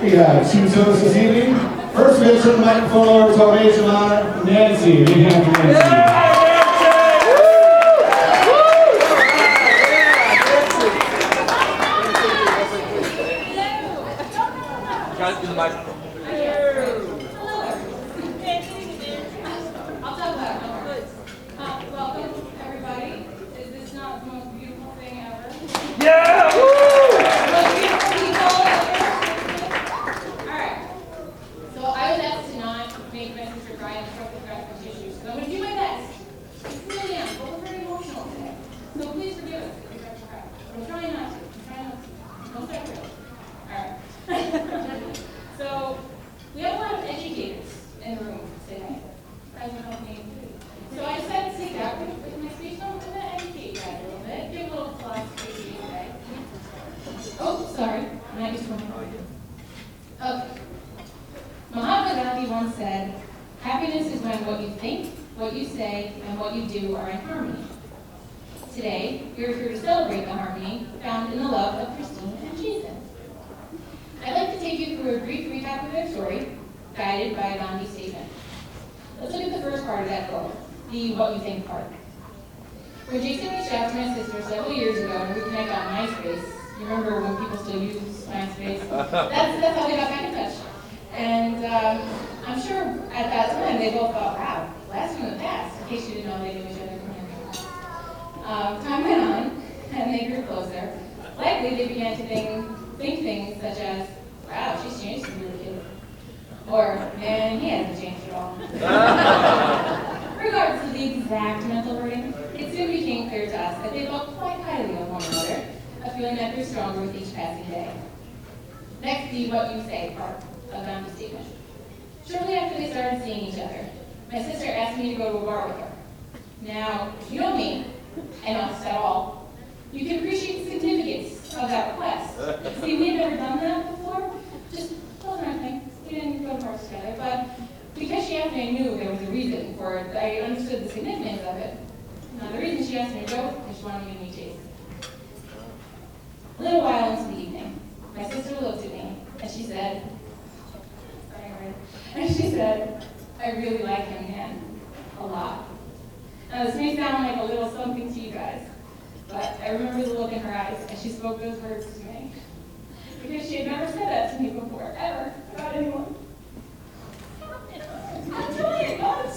We have two toasts this evening. First, we have to turn the microphone over to our major honor, Nancy. Big hand for Nancy. Guys, do the microphone. Welcome, everybody. Is this not the most beautiful thing ever? Yeah! Most beautiful people ever? Alright. So I was asked to not make my sister cry and stroke the rest of the tissues. So I'm going to do my best. I really am. But we're very emotional today. So please forgive us if we start to cry. I'm trying not to. Don't start real. Alright. So we have a lot of educators in the room today. As a company. So I decided to take that with my speech. I'm going to educate you guys a little bit. Give a little philosophy today. Oh, sorry. I'm not used to one. Okay. Mahatma Gandhi once said, happiness is when what you think, what you say, and what you do are in harmony. Today, we are here to celebrate the harmony found in the love of Christine and Jason. I'd like to take you through a brief recap of their story, guided by a Gandhi statement. Let's look at the first part of that quote, the what you think part. When Jason reached out to my sister several years ago to reconnect on MySpace, you remember when people still use MySpace? That's how they got back in touch. And I'm sure at that time they both thought, wow, last from the past, in case you didn't know they knew each other from here. Time went on, and they grew closer. Likely they began to think things such as, wow, she's changed since we were kids. Or, man, he hasn't changed at all. Regardless of the exact mental wording, it soon became clear to us that they felt quite highly of one another, a feeling that grew stronger with each passing day. Next, the what you say part of Gandhi's statement. Shortly after they started seeing each other, my sister asked me to go to a bar with her. Now, you know me, and us at all, you can appreciate the significance of that request. See, we had never done that before, just wasn't our thing. We didn't go to bars together, but because she asked me, I knew there was a reason for it. I understood the significance of it. Now, the reason she asked me to go was because she wanted me to meet Jason. A little while into the evening, my sister looked at me and she said, I really like him, man, a lot. Now, this may sound like a little something to you guys, but I remember the look in her eyes as she spoke those words to me. Because she had never said that to me before, ever, about anyone. I'm trying not.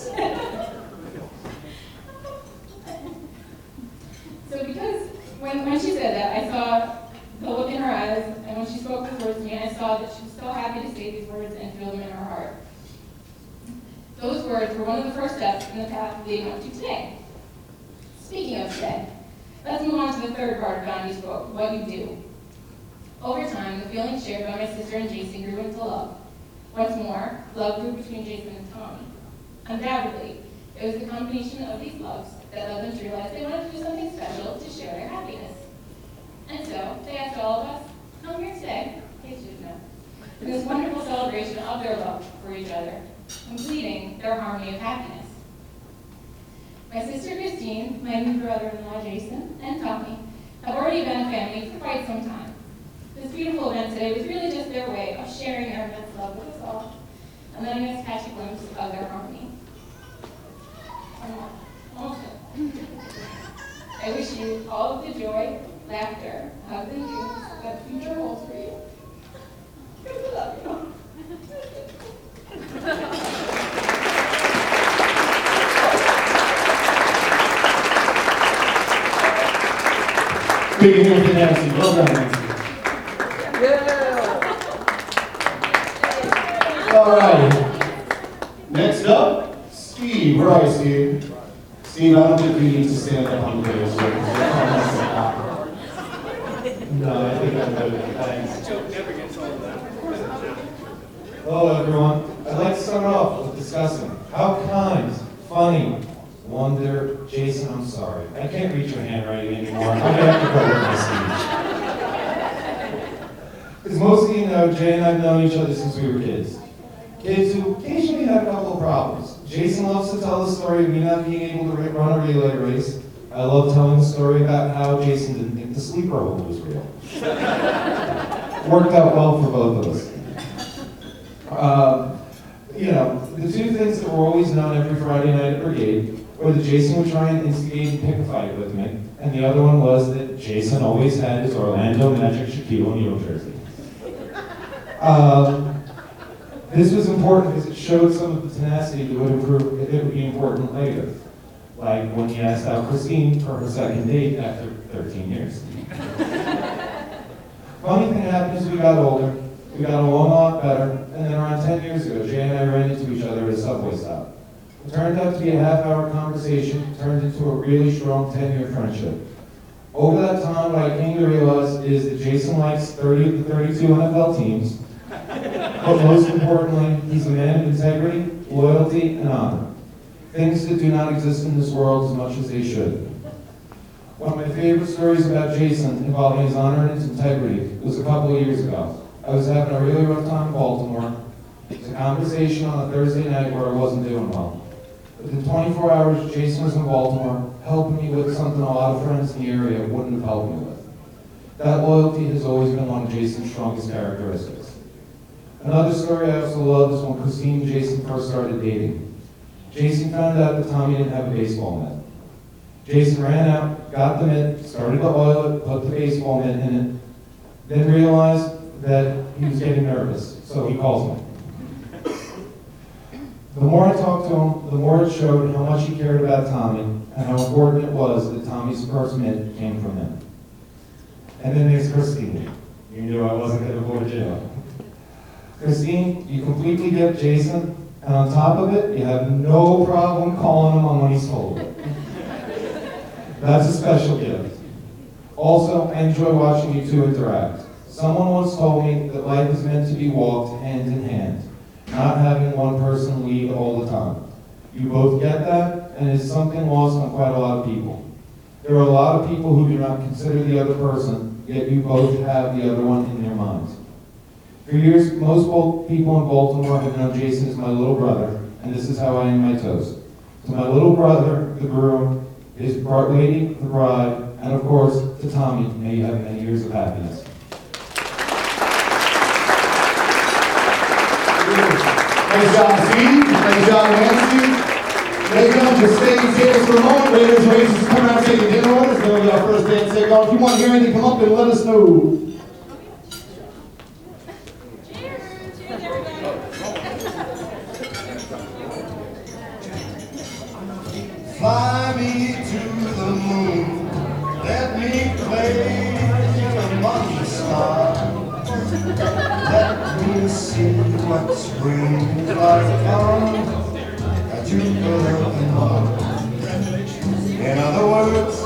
So because when she said that, I saw the look in her eyes, and when she spoke those words to me, I saw that she was so happy to say these words and feel them in her heart. Those words were one of the first steps in the path leading up to today. Speaking of today, let's move on to the third part of Gandhi's quote, what you do. Over time, the feelings shared by my sister and Jason grew into love. Once more, love grew between Jason and Tommy. Undoubtedly, it was the combination of these loves that led them to realize they wanted to do something special to share their happiness. And so, they asked all of us, come here today, in case you didn't know, in this wonderful celebration of their love for each other, completing their harmony of happiness. My sister Christine, my new brother-in-law Jason, and Tommy have already been a family for quite some time. This beautiful event today was really just their way of sharing their immense love with us all and letting us catch a glimpse of their harmony. Also, I wish you all of the joy, laughter, hugs, and dreams that the future holds for you. I love you. Big hand for Nancy. Well done, Nancy. All right. Next up, Steve. Where are you, Steve? Steve, I don't think we need to stand up on the dais. No, I think I'm good. Thanks. Hello, everyone. I'd like to start off with discussing how kind, funny, wonder, Jason, I'm sorry. I can't reach your handwriting anymore. I'm gonna have to go with my speech. As most of you know, Jay and I have known each other since we were kids. Kids who occasionally had a couple of problems. Jason loves to tell the story of me not being able to run a relay race. I love telling the story about how Jason didn't think the sleeper hold was real. Worked out well for both of us. were always known every Friday night at Brigade, or that Jason would try and instigate and pick a fight with me, and the other one was that Jason always had his Orlando Magic Shaquille O'Neal jersey. This was important because it showed some of the tenacity that would be important later. Like when he asked out Christine for her second date after 13 years. Funny thing happened as we got older. We got along a lot better, and then around 10 years ago, Jay and I ran into each other at a subway stop. It turned out to be a half-hour conversation, turned into a really strong 10-year friendship. Over that time, what I came to realize is that Jason likes 30 of the 32 NFL teams, but most importantly, he's a man of integrity, loyalty, and honor. Things that do not exist in this world as much as they should. One of my favorite stories about Jason involving his honor and his integrity was a couple of years ago. I was having a really rough time in Baltimore. It was a conversation on a Thursday night where I wasn't doing well. Within 24 hours, Jason was in Baltimore, helping me with something a lot of friends in the area wouldn't have helped me with. That loyalty has always been one of Jason's strongest characteristics. Another story I also love is when Christine and Jason first started dating. Jason found out that Tommy didn't have a baseball mitt. Jason ran out, got the mitt, started to oil it, put the baseball mitt in it, then realized that he was getting nervous, so he calls me. The more I talked to him, the more it showed how much he cared about Tommy and how important it was that Tommy's first mitt came from him. And then there's Christine. You knew I wasn't going to avoid jail. Christine, you completely get Jason, and on top of it, you have no problem calling him on when he's told. That's a special gift. Also, I enjoy watching you two interact. Someone once told me that life is meant to be walked hand in hand, not having one person lead all the time. You both get that, and it's something lost on quite a lot of people. There are a lot of people who do not consider the other person, yet you both have the other one in their minds. For years, most people in Baltimore have known Jason as my little brother, and this is how I end my toast. To my little brother, the groom, his lady, the bride, and of course, to Tommy, may you have many years of happiness. Nice job, Steve. Nice job, Nancy. Ladies and gentlemen, just stay tables for a moment. Waiters, waitresses, come out and take your dinner orders. Then we'll get our first dance take off. If you want to hear anything, come up and let us know. Fly me to the moon, let me play among the stars. Let me see what spring is like on that you